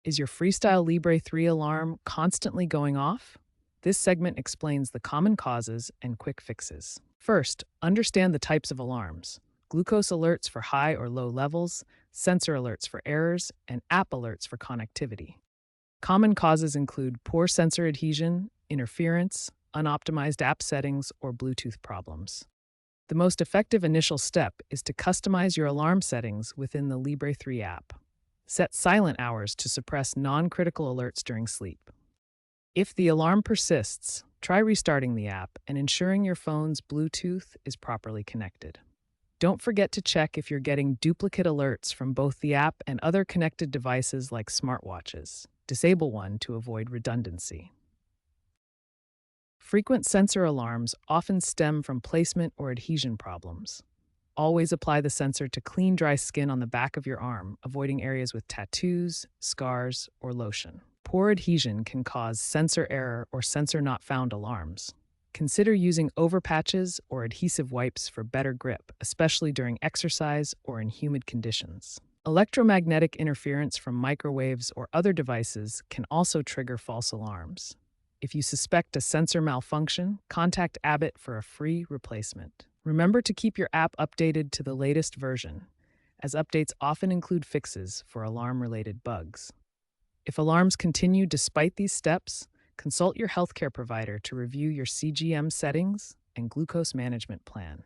Is your FreeStyle Libre 3 alarm constantly going off? This segment explains the common causes and quick fixes. First, understand the types of alarms: glucose alerts for high or low levels, sensor alerts for errors, and app alerts for connectivity. Common causes include poor sensor adhesion, interference, unoptimized app settings, or Bluetooth problems. The most effective initial step is to customize your alarm settings within the Libre 3 app. Set silent hours to suppress non-critical alerts during sleep. If the alarm persists, try restarting the app and ensuring your phone's Bluetooth is properly connected. Don't forget to check if you're getting duplicate alerts from both the app and other connected devices like smartwatches. Disable one to avoid redundancy. Frequent sensor alarms often stem from placement or adhesion problems. Always apply the sensor to clean, dry skin on the back of your arm, avoiding areas with tattoos, scars, or lotion. Poor adhesion can cause sensor error or sensor not found alarms. Consider using overpatches or adhesive wipes for better grip, especially during exercise or in humid conditions. Electromagnetic interference from microwaves or other devices can also trigger false alarms. If you suspect a sensor malfunction, contact Abbott for a free replacement. Remember to keep your app updated to the latest version, as updates often include fixes for alarm-related bugs. If alarms continue despite these steps, consult your healthcare provider to review your CGM settings and glucose management plan.